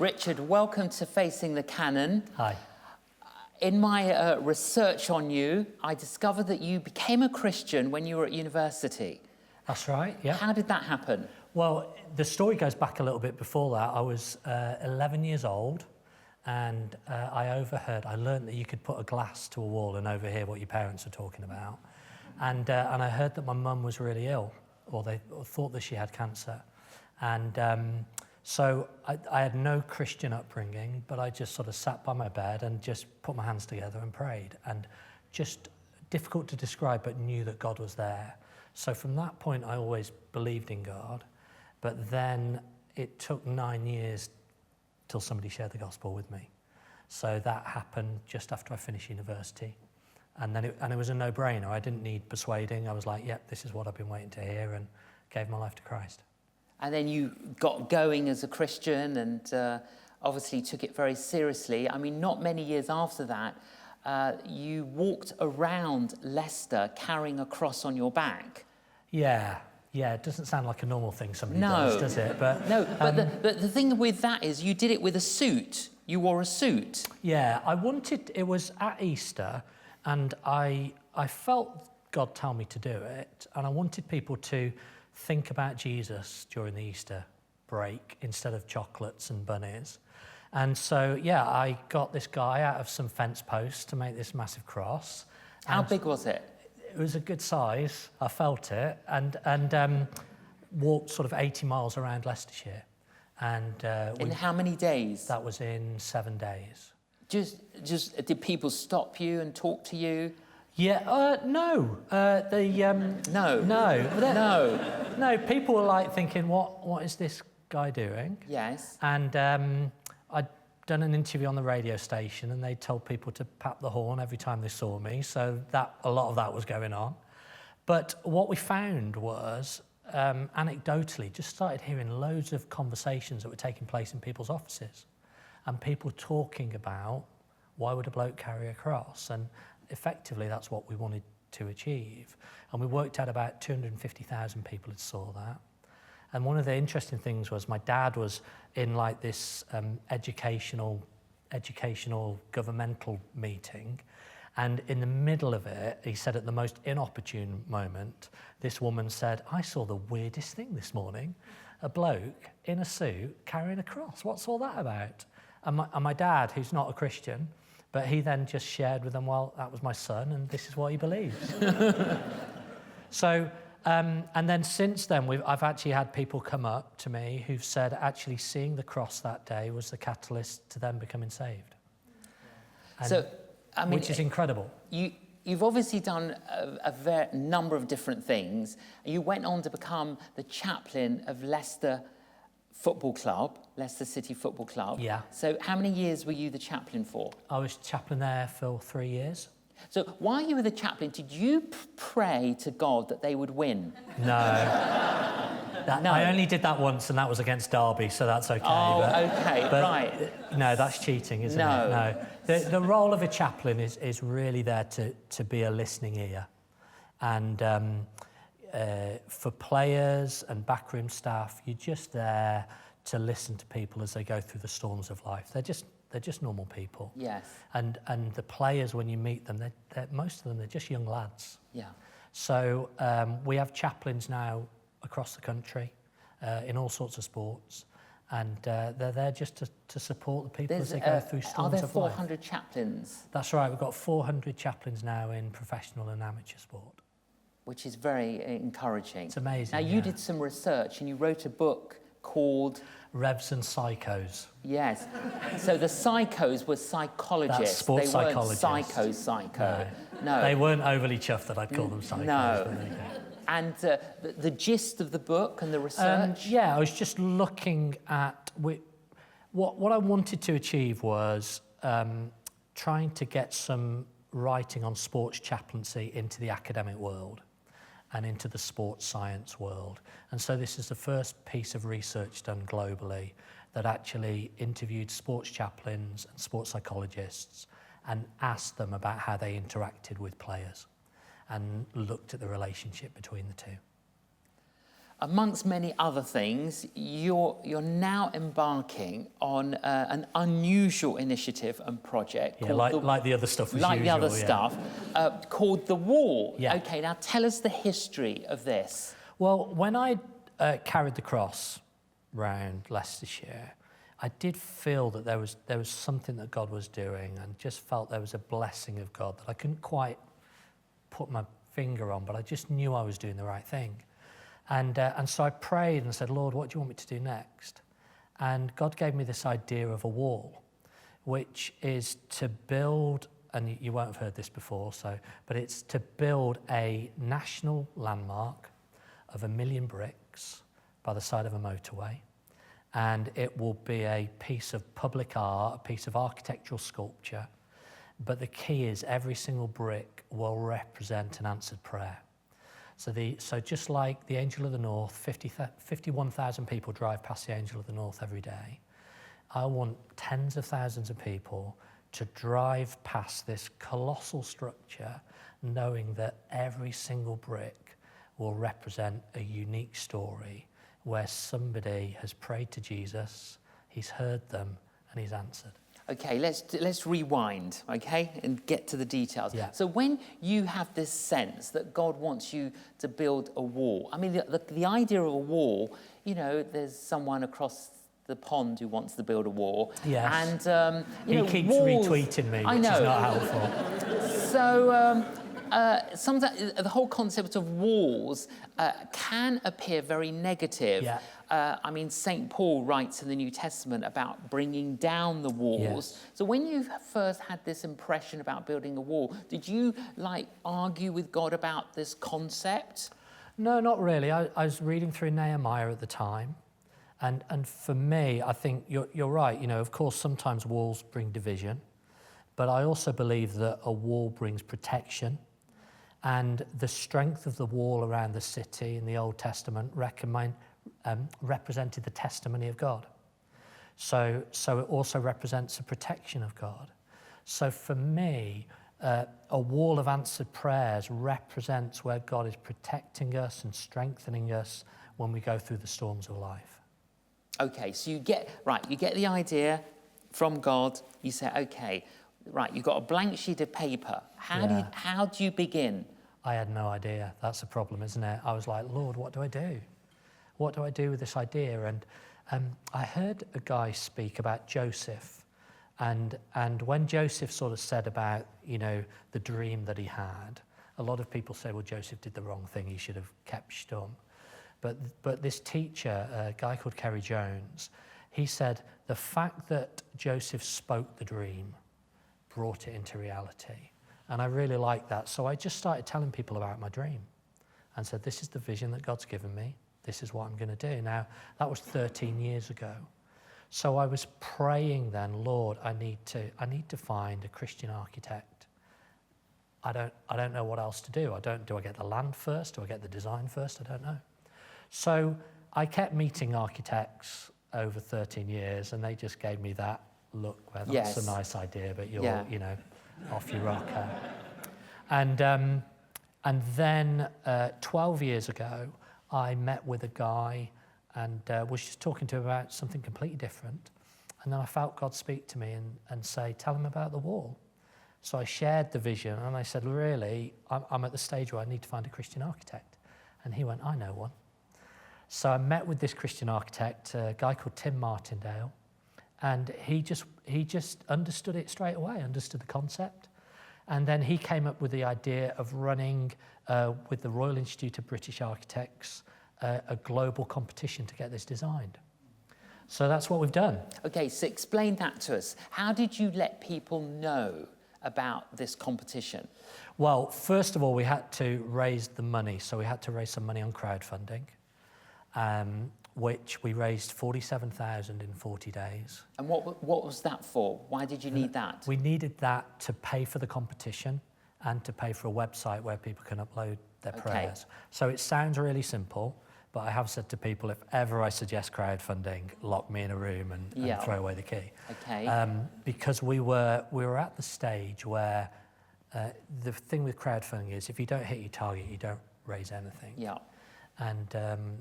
Richard, welcome to Facing the Canon. Hi. In my research on you, I discovered that you became a Christian when you were at university. That's right, yeah. How did that happen? Well, the story goes back a little bit before that. I was 11 years old, and I learned that you could put a glass to a wall and overhear what your parents were talking about. And I heard that my mum was really ill, or they thought that she had cancer. And so I had no Christian upbringing, but I just sort of sat by my bed and just put my hands together and prayed. And just difficult to describe, but knew that God was there. So from that point, I always believed in God. But then it took 9 years till somebody shared the gospel with me. So that happened just after I finished university. And then it was a no-brainer. I didn't need persuading. I was like, yep, this is what I've been waiting to hear, and gave my life to Christ. And then you got going as a Christian and obviously took it very seriously. I mean, not many years after that, you walked around Leicester carrying a cross on your back. Yeah, it doesn't sound like a normal thing somebody does it? But but the thing with that is you did it with a suit. You wore a suit. Yeah, it was at Easter, and I felt God tell me to do it, and I wanted people to think about Jesus during the Easter break instead of chocolates and bunnies. And so, yeah, I got this guy out of some fence posts to make this massive cross. How big was it? It was a good size. I felt it, and walked sort of 80 miles around Leicestershire. And in how many days? That was in 7 days. Just did people stop you and talk to you? Yeah, no. No, people were like thinking, what is this guy doing? Yes. And I'd done an interview on the radio station, and they told people to pat the horn every time they saw me, so a lot of that was going on. But what we found was, anecdotally, just started hearing loads of conversations that were taking place in people's offices, and people talking about, why would a bloke carry a cross? And effectively, that's what we wanted to achieve. And we worked out about 250,000 people had saw that. And one of the interesting things was my dad was in like this educational governmental meeting. And in the middle of it, he said at the most inopportune moment, this woman said, I saw the weirdest thing this morning. A bloke in a suit carrying a cross. What's all that about? And my dad, who's not a Christian, but he then just shared with them, well, that was my son, and this is what he believes. So, and then since then, I've actually had people come up to me who've said actually seeing the cross that day was the catalyst to them becoming saved. And, so, I mean, which is incredible. You've obviously done a number of different things. You went on to become the chaplain of Leicester Football Club, Leicester City Football Club. Yeah. So how many years were you the chaplain for? I was chaplain there for 3 years. So while you were the chaplain, did you pray to God that they would win? No. No. I only did that once, and that was against Derby, so that's okay. Okay, but right. No, that's cheating, isn't it? No. The role of a chaplain is really there to be a listening ear. And for players and backroom staff, you're just there to listen to people as they go through the storms of life. They're just normal people. Yes. And the players, when you meet them, most of them, they're just young lads. Yeah. So we have chaplains now across the country in all sorts of sports, and they're there just to support the people as they go through storms of life. Are there 400 chaplains? That's right. We've got 400 chaplains now in professional and amateur sport. Which is very encouraging. It's amazing. Now, you did some research and you wrote a book called Revs and Psychos. Yes. So the psychos were psychologists. That's sports psychologists. They weren't psycho. No. They weren't overly chuffed that I'd call them psychos. No. And the gist of the book and the research? Yeah, I was just looking at... What I wanted to achieve was trying to get some writing on sports chaplaincy into the academic world and into the sports science world. And so this is the first piece of research done globally that actually interviewed sports chaplains and sports psychologists and asked them about how they interacted with players and looked at the relationship between the two. amongst many other things, you're now embarking on an unusual initiative and project. Yeah, like the other stuff was like usual, the other stuff, called The Wall. Yeah. Okay, now tell us the history of this. Well, when I carried the cross round Leicestershire, I did feel that there was something that God was doing, and just felt there was a blessing of God that I couldn't quite put my finger on, but I just knew I was doing the right thing. And so I prayed and said, Lord, what do you want me to do next? And God gave me this idea of a wall, which is to build, and you won't have heard this before, but it's to build a national landmark of 1 million bricks by the side of a motorway. And it will be a piece of public art, a piece of architectural sculpture. But the key is every single brick will represent an answered prayer. So just like the Angel of the North, 51,000 people drive past the Angel of the North every day. I want tens of thousands of people to drive past this colossal structure, knowing that every single brick will represent a unique story where somebody has prayed to Jesus, he's heard them, and he's answered. Okay, let's rewind, okay, and get to the details. Yeah. So when you have this sense that God wants you to build a wall, I mean, the idea of a wall, you know, there's someone across the pond who wants to build a wall. Yes. And, he keeps walls, retweeting me, I which know. is not helpful. So sometimes the whole concept of walls can appear very negative. Yeah. I mean, St. Paul writes in the New Testament about bringing down the walls. Yes. So when you first had this impression about building a wall, did you argue with God about this concept? No, not really. I was reading through Nehemiah at the time. And for me, I think you're right. You know, of course, sometimes walls bring division. But I also believe that a wall brings protection. And the strength of the wall around the city in the Old Testament represented the testimony of God. So it also represents the protection of God. So for me, a wall of answered prayers represents where God is protecting us and strengthening us when we go through the storms of life. Okay, so you get the idea from God. You say, okay, right, you've got a blank sheet of paper. How do you begin? I had no idea. That's the problem, isn't it? I was like, Lord, what do I do? What do I do with this idea? And I heard a guy speak about Joseph. And when Joseph sort of said about, you know, the dream that he had, a lot of people say, well, Joseph did the wrong thing. He should have kept stum. But this teacher, a guy called Kerry Jones, he said the fact that Joseph spoke the dream brought it into reality. And I really liked that. So I just started telling people about my dream and said, this is the vision that God's given me. This is what I'm going to do. Now, that was 13 years ago. So I was praying then, Lord, I need to find a Christian architect. I don't know what else to do. Do I get the land first? Do I get the design first? I don't know. So I kept meeting architects over 13 years, and they just gave me that look where that's a nice idea, but you're, you know, off your rocker. And then 12 years ago, I met with a guy and was just talking to him about something completely different. And then I felt God speak to me and say, tell him about the wall. So I shared the vision, and I said, really, I'm at the stage where I need to find a Christian architect. And he went, I know one. So I met with this Christian architect, a guy called Tim Martindale, and he just understood it straight away, understood the concept. And then he came up with the idea of running, with the Royal Institute of British Architects, a global competition to get this designed. So that's what we've done. Okay, so explain that to us. How did you let people know about this competition? Well, first of all, we had to raise the money. So we had to raise some money on crowdfunding, which we raised 47,000 in 40 days. And what was that for? Why did you need that? We needed that to pay for the competition and to pay for a website where people can upload their prayers. So it sounds really simple, but I have said to people, if ever I suggest crowdfunding, lock me in a room and throw away the key. Okay. Because we were at the stage where the thing with crowdfunding is if you don't hit your target, you don't raise anything. Yeah. And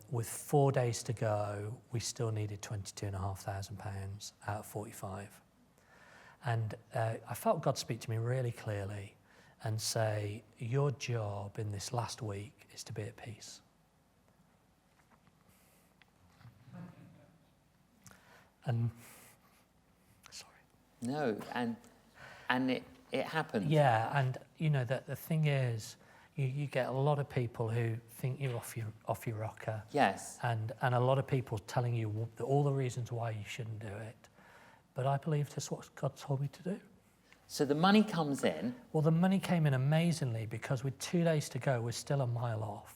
with 4 days to go, we still needed £22,500 out of 45. And I felt God speak to me really clearly and say, your job in this last week is to be at peace. And, sorry. No, and it happened. Yeah, and you know, the thing is, you get a lot of people who think you're off your rocker. Yes. And a lot of people telling you all the reasons why you shouldn't do it. But I believe that's what God told me to do. So the money comes in. Well, the money came in amazingly because with 2 days to go, we're still a mile off.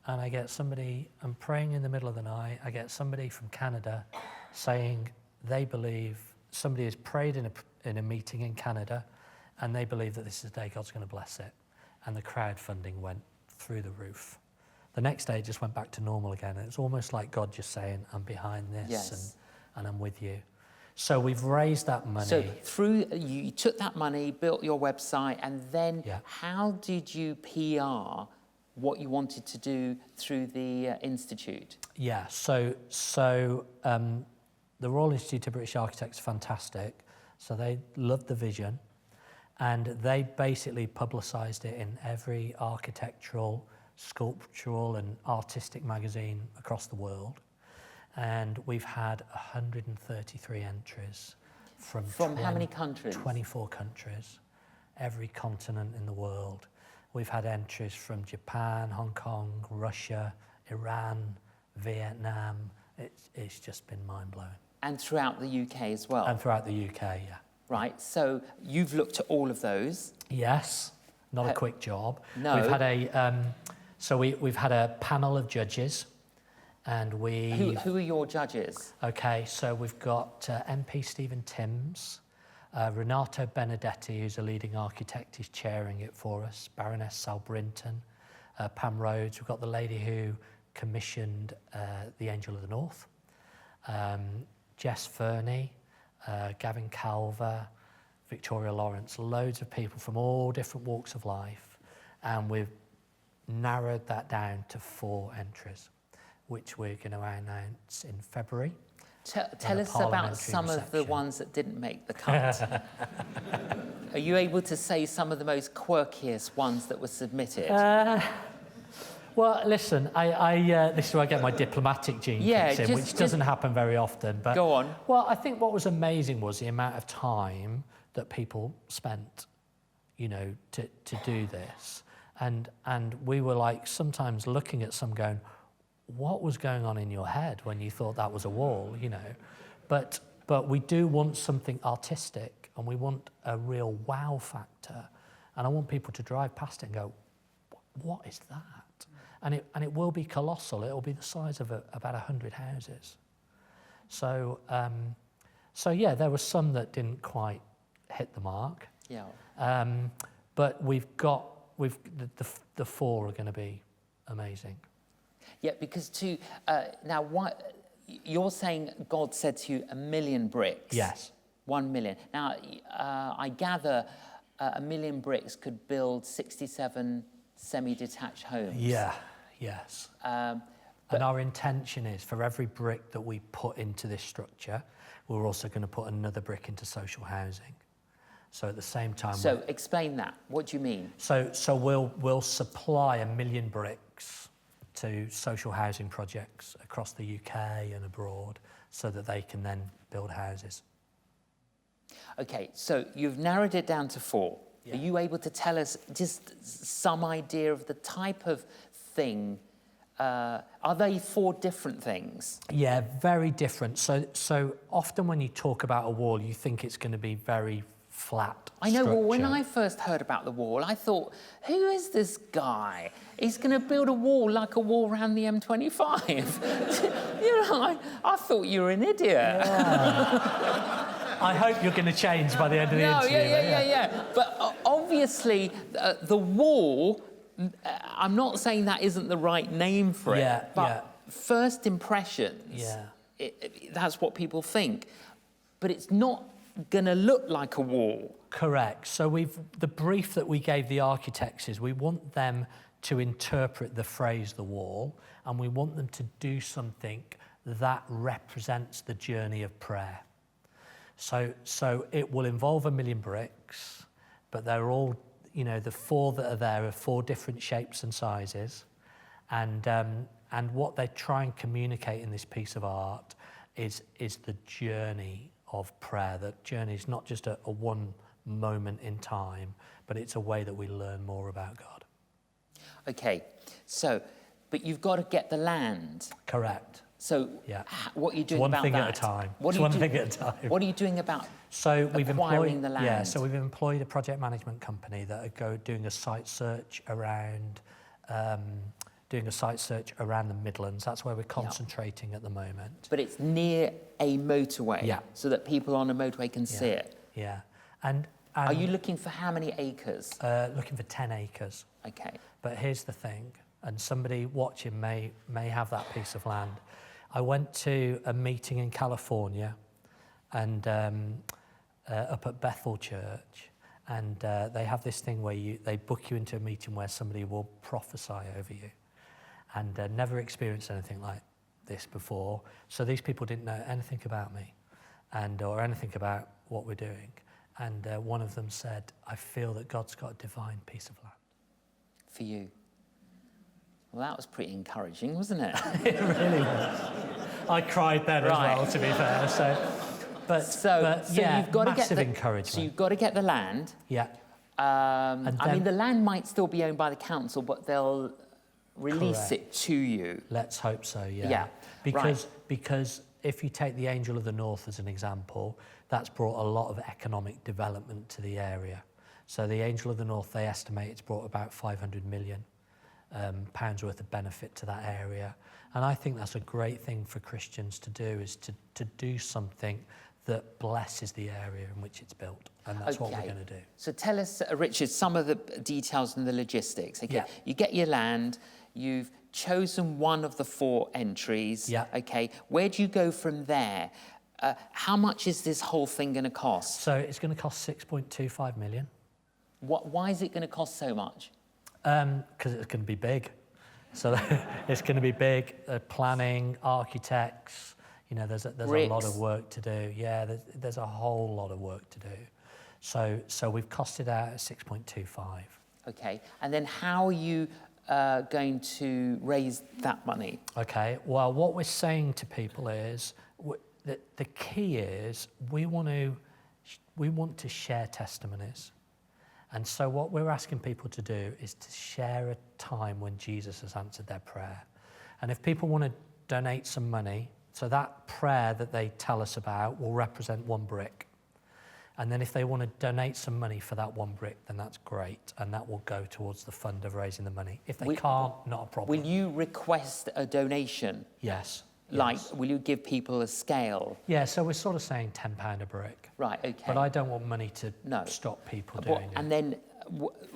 And I get somebody, I'm praying in the middle of the night, I get somebody from Canada saying they believe, somebody has prayed in a meeting in Canada, and they believe that this is the day God's going to bless it. And the crowdfunding went through the roof. The next day it just went back to normal again. And it's almost like God just saying, I'm behind this, Yes. and I'm with you. So we've raised that money. So you took that money, built your website, and then how did you PR what you wanted to do through the Institute? Yeah, so the Royal Institute of British Architects is fantastic. So they loved the vision, and they basically publicised it in every architectural, sculptural and artistic magazine across the world. And we've had 133 entries from how many countries? 24 countries, every continent in the world. We've had entries from Japan, Hong Kong, Russia, Iran, Vietnam. It's just been mind-blowing. And throughout the UK as well? And throughout the UK, yeah. Right, so you've looked at all of those? Yes, not a quick job. No. We've had we've had a panel of judges, and Who are your judges? Okay, so we've got MP Stephen Timms, Renato Benedetti, who's a leading architect, is chairing it for us, Baroness Sal Brinton, Pam Rhodes. We've got the lady who commissioned The Angel of the North, Jess Fernie, Gavin Calver, Victoria Lawrence, loads of people from all different walks of life, and we've narrowed that down to 4 entries, which we're going to announce in February. Tell us about some of the ones that didn't make the cut. Are you able to say some of the most quirkiest ones that were submitted? Well, listen, this is where I get my diplomatic gene kicks in, which doesn't happen very often. But, go on. Well, I think what was amazing was the amount of time that people spent, you know, to do this. And we were like sometimes looking at some going, what was going on in your head when you thought that was a wall, you know? But we do want something artistic, and we want a real wow factor. And I want people to drive past it and go, what is that? And it will be colossal. It will be the size of about 100 houses. So yeah, there were some that didn't quite hit the mark. Yeah. But the 4 are going to be amazing. Yeah, because now what you're saying, God said to you 1 million bricks. Yes. 1 million. Now I gather 1 million bricks could build 67 semi-detached homes. Yeah. Yes. And our intention is for every brick that we put into this structure, we're also going to put another brick into social housing. So at the same time. So explain that. What do you mean? So we'll supply 1 million bricks to social housing projects across the UK and abroad, so that they can then build houses. Okay, so you've narrowed it down to 4. Yeah. Are you able to tell us just some idea of the type of thing? Are they 4 different things? Yeah, very different. So often when you talk about a wall, you think it's going to be very flat I know, well, when structure. I first heard about the wall, I thought, who is this guy? He's going to build a wall like a wall around the M25. You know, I thought you were an idiot. Yeah. I hope you're going to change by the end of the interview. Yeah. But obviously, the wall, I'm not saying that isn't the right name for it, but first impressions, that's what people think. But it's not going to look like a wall. Correct. So the brief that we gave the architects is we want them to interpret the phrase the wall, and we want them to do something that represents the journey of prayer. So it will involve 1 million bricks, but they're all, you know, the 4 that are there are 4 different shapes and sizes, and what they try and communicate in this piece of art is the journey of prayer. That journey is not just a one moment in time, but it's a way that we learn more about God. Okay, so, but you've got to get the land. Correct. So, Yeah. What are you doing One about thing that? at a time. What It's are you one thing at a time. What are you doing about So we've acquiring employed the land? Yeah, so we've employed a project management company that are doing a site search around the Midlands. That's where we're concentrating at the moment. But it's near a motorway, Yeah. so that people on a motorway can see it. Yeah, and Are you looking for how many acres? looking for 10 acres. Okay. But here's the thing, and somebody watching may have that piece of land. I went to a meeting in California, and up at Bethel Church, and they have this thing where they book you into a meeting where somebody will prophesy over you, and never experienced anything like this before. So these people didn't know anything about me, or anything about what we're doing. And one of them said, "I feel that God's got a divine piece of land." For you. Well, that was pretty encouraging, wasn't it? It really was. I cried then as well, to be fair. So yeah, you've got to get massive the encouragement. So you've got to get the land. Yeah. I mean, the land might still be owned by the council, but they'll release Correct. it to you. Let's hope so, yeah. Yeah, Because if you take the Angel of the North as an example, that's brought a lot of economic development to the area. So the Angel of the North, they estimate it's brought about 500 million pounds worth of benefit to that area. And I think that's a great thing for Christians to do, is to do something that blesses the area in which it's built. And that's what we're going to do. So tell us, Richard, some of the details and the logistics. Okay, Yeah. You get your land, you've chosen one of the 4 entries. Yeah. Okay, where do you go from there? How much is this whole thing going to cost? So it's going to cost 6.25 million. Why is it going to cost so much? Because it's going to be big. So it's going to be big. Planning, architects, you know, there's a lot of work to do. Yeah, there's a whole lot of work to do. So we've costed out at 6.25. Okay, and then how are you going to raise that money? Okay, well, what we're saying to people is that the key is we want to share testimonies. And so what we're asking people to do is to share a time when Jesus has answered their prayer. And if people want to donate some money, so that prayer that they tell us about will represent 1 brick. And then if they want to donate some money for that 1 brick, then that's great. And that will go towards the fund of raising the money. If they can't, not a problem. Will you request a donation? Yes. Like, yes. will you give people a scale? Yeah, so we're sort of saying £10 a brick. Right, okay. But I don't want money to stop people doing it. And then,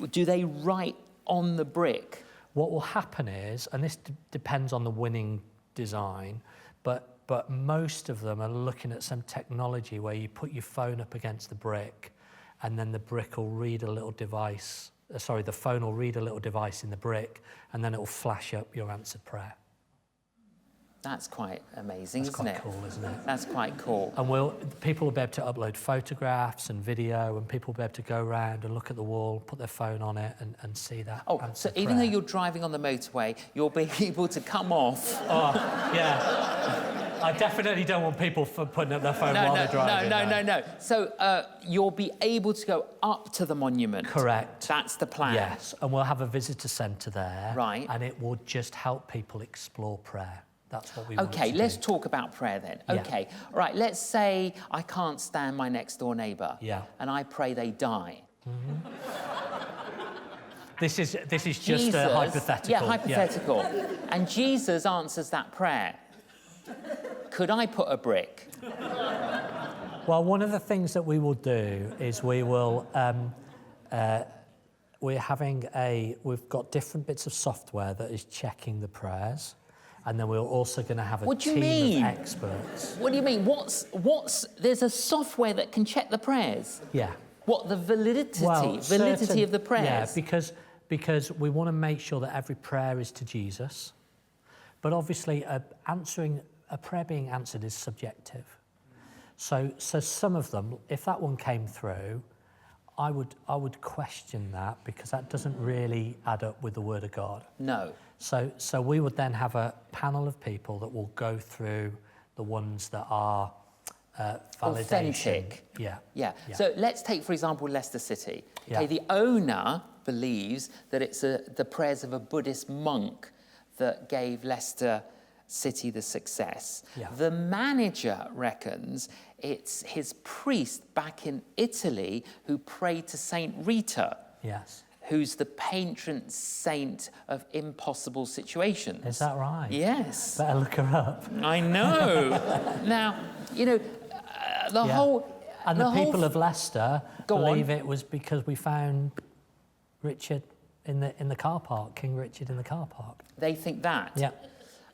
do they write on the brick? What will happen is, and this depends on the winning design, but most of them are looking at some technology where you put your phone up against the brick, and then the brick will read a little device, the phone will read a little device in the brick, and then it will flash up your answered prayer. That's quite amazing, isn't it? That's quite cool, isn't it? That's quite cool. And people will be able to upload photographs and video, and people will be able to go around and look at the wall, put their phone on it, and see that. Oh, so even though you're driving on the motorway, you'll be able to come off. Oh, yeah. I definitely don't want people putting up their phone while they're driving. No. So you'll be able to go up to the monument. Correct. That's the plan. Yes, and we'll have a visitor centre there. Right. And it will just help people explore prayer. That's what we want to do. Okay, let's talk about prayer then. Yeah. Okay, all right, let's say I can't stand my next door neighbour. Yeah. And I pray they die. Mm-hmm. This is just a hypothetical. Yeah, hypothetical. Yeah. And Jesus answers that prayer. Could I put a brick? Well, one of the things that we will do is we will, we've got different bits of software that is checking the prayers, and then we're also going to have a team of experts. What do you mean? There's a software that can check the prayers? Yeah. What, the validity of the prayers? Yeah, because we want to make sure that every prayer is to Jesus. But obviously, a prayer being answered is subjective. So some of them, if that one came through, I would question that, because that doesn't really add up with the Word of God. No. So we would then have a panel of people that will go through the ones that are validation. Authentic. Yeah. So let's take, for example, Leicester City. Okay, Yeah. the owner believes that it's the prayers of a Buddhist monk that gave Leicester City the success. Yeah. The manager reckons it's his priest back in Italy who prayed to Saint Rita. Yes. Who's the patron saint of impossible situations. Is that right? Yes. Better look her up. I know. Now, you know, the whole... And the people of Leicester believe on. it was because we found Richard in the car park, King Richard in the car park. They think that? Yeah.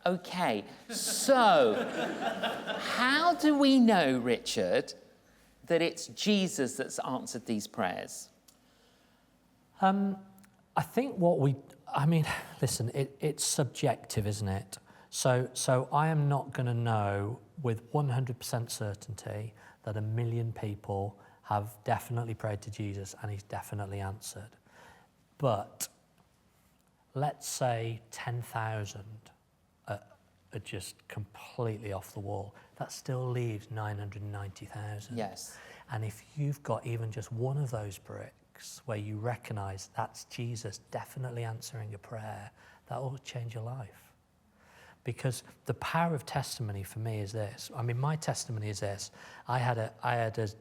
Okay, so how do we know, Richard, that it's Jesus that's answered these prayers? I think listen, it's subjective, isn't it? So I am not going to know with 100% certainty that 1 million people have definitely prayed to Jesus and he's definitely answered. But let's say 10,000 are just completely off the wall. That still leaves 990,000. Yes. And if you've got even just one of those bricks where you recognise that's Jesus definitely answering a prayer, that will change your life. Because the power of testimony for me is this. I mean, my testimony is this. I had a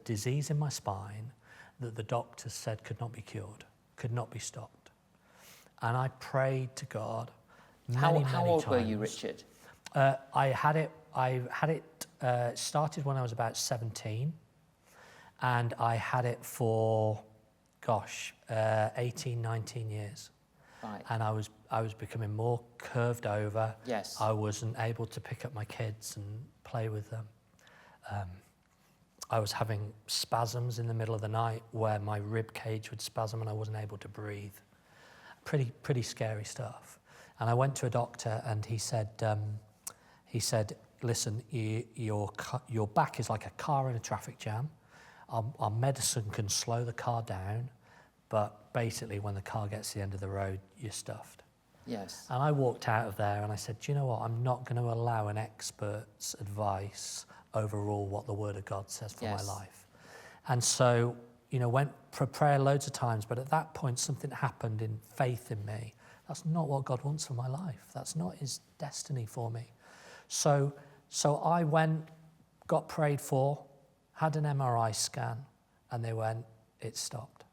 disease in my spine that the doctors said could not be cured, could not be stopped. And I prayed to God many How old times. were you, Richard? I had it started when I was about 17, and I had it for, 18, 19 years. Right. And I was becoming more curved over. Yes. I wasn't able to pick up my kids and play with them. I was having spasms in the middle of the night where my rib cage would spasm and I wasn't able to breathe. Pretty scary stuff. And I went to a doctor and he said, listen, your back is like a car in a traffic jam. Our medicine can slow the car down, but basically when the car gets to the end of the road, you're stuffed. Yes. And I walked out of there and I said, do you know what? I'm not going to allow an expert's advice overrule what the Word of God says for my life. And so, went for prayer loads of times, but at that point something happened in faith in me. That's not what God wants for my life. That's not his destiny for me. So I went, got prayed for, had an MRI scan, and they went, it stopped.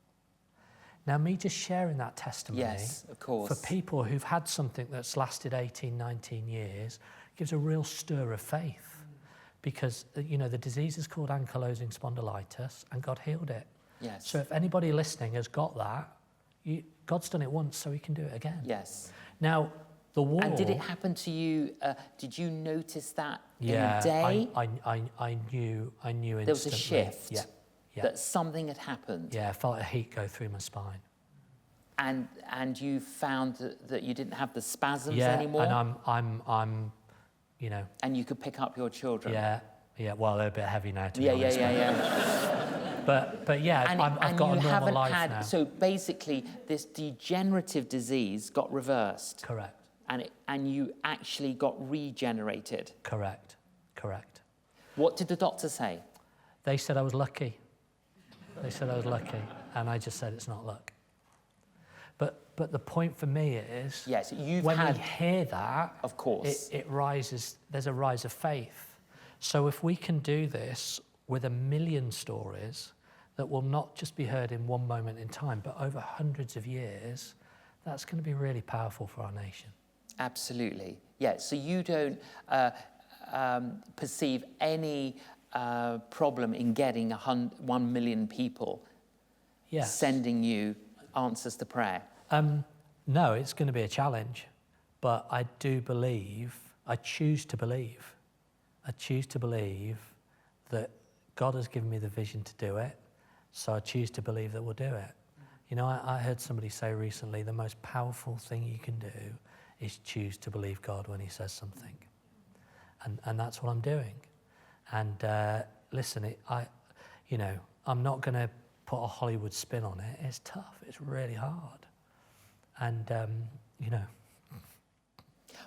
Now, me just sharing that testimony, yes, of course, for people who've had something that's lasted 18, 19 years, gives a real stir of faith. Because, the disease is called ankylosing spondylitis, and God healed it. Yes. So if anybody listening has got that, God's done it once, so he can do it again. Yes. Now, the wall... And did it happen to you? Did you notice that in Yeah, a day? I knew instantly. There was a shift. Yeah. That something had happened. Yeah, I felt a heat go through my spine. And you found that you didn't have the spasms Yeah, anymore? and I'm, And you could pick up your children? Yeah, well, they're a bit heavy now, to be Yeah. But yeah, I've got a normal life now. So basically, this degenerative disease got reversed. Correct. And you actually got regenerated. Correct. What did the doctor say? They said I was lucky. And I just said it's not luck. But the point for me is, yes, when we hear that, of course, it rises. There's a rise of faith. So if we can do this with 1 million stories that will not just be heard in one moment in time, but over hundreds of years, that's going to be really powerful for our nation. Absolutely. Yeah. So you don't perceive any problem in getting 1 million people sending you answers to prayer? No, it's going to be a challenge, but I choose to believe that God has given me the vision to do it, so I choose to believe that we'll do it. You know, I heard somebody say recently, the most powerful thing you can do is choose to believe God when he says something. And that's what I'm doing. And listen, I'm not going to put a Hollywood spin on it. It's tough. It's really hard. And,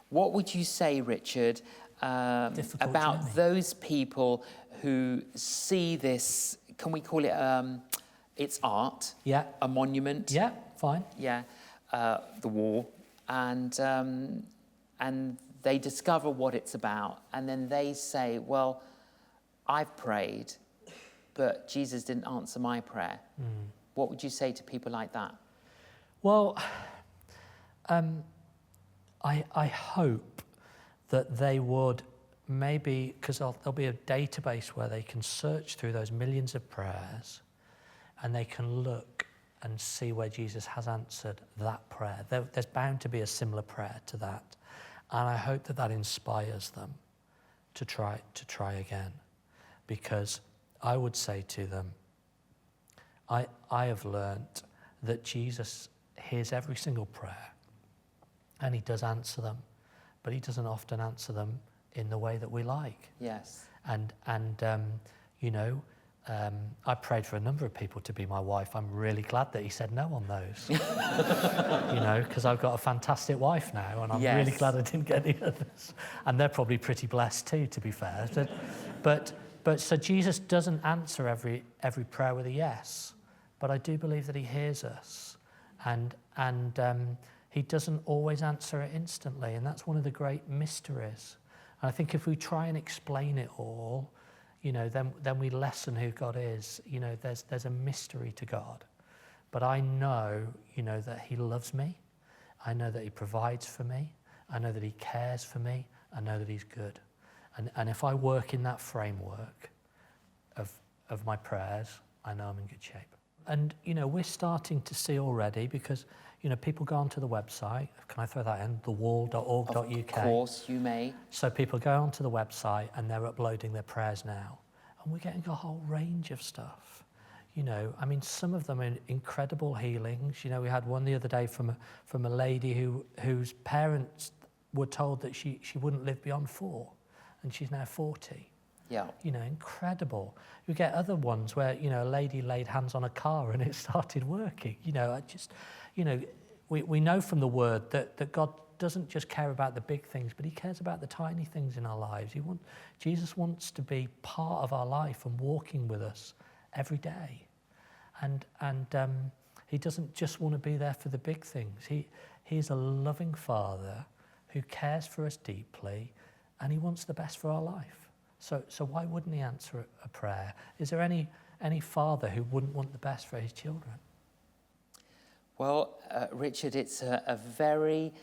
What would you say, Richard, about journey. those people who see this, can we call it, it's art? Yeah. A monument? Yeah, fine. Yeah, the war. And they discover what it's about. And then they say, well, I've prayed, but Jesus didn't answer my prayer. What would you say to people like that? Well, I hope that they would maybe, because there'll be a database where they can search through those millions of prayers and they can look and see where Jesus has answered that prayer. There's bound to be a similar prayer to that. And I hope that inspires them to try again. Because I would say to them, I have learnt that Jesus hears every single prayer and he does answer them, but he doesn't often answer them in the way that we like. Yes. And I prayed for a number of people to be my wife. I'm really glad that he said no on those. Because I've got a fantastic wife now, and I'm really glad I didn't get the others. And they're probably pretty blessed too, to be fair. But so Jesus doesn't answer every prayer with a yes, but I do believe that he hears us, and he doesn't always answer it instantly, and that's one of the great mysteries. And I think if we try and explain it all, then we lessen who God is. There's a mystery to God. But I know, that he loves me. I know that he provides for me. I know that he cares for me. I know that he's good. And if I work in that framework of my prayers, I know I'm in good shape. And, we're starting to see already, because, people go onto the website. Can I throw that in? thewall.org.uk. Of course, you may. So people go onto the website and they're uploading their prayers now. And we're getting a whole range of stuff. Some of them are incredible healings. We had one the other day from a lady whose parents were told that she wouldn't live beyond 4, and she's now 40. Yeah. Incredible. You get other ones where, a lady laid hands on a car and it started working. We know from the word that God doesn't just care about the big things, but he cares about the tiny things in our lives. Jesus wants to be part of our life and walking with us every day. And he doesn't just want to be there for the big things. He's a loving Father who cares for us deeply, and he wants the best for our life. So why wouldn't he answer a prayer? Is there any father who wouldn't want the best for his children? Well, Richard, it's a very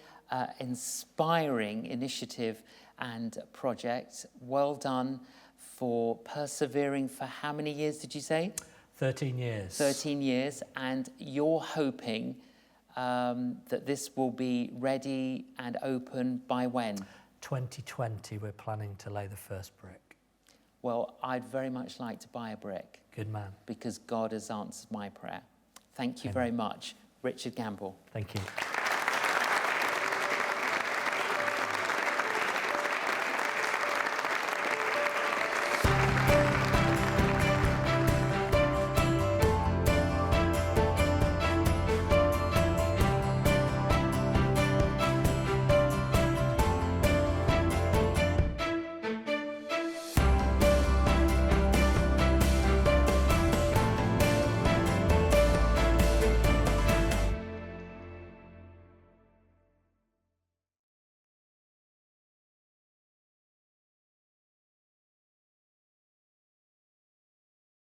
inspiring initiative and project. Well done for persevering for how many years did you say? 13 years. 13 years, and you're hoping that this will be ready and open by when? 2020, we're planning to lay the first brick. Well, I'd very much like to buy a brick. Good man. Because God has answered my prayer. Thank you very much, Richard Gamble. Thank you.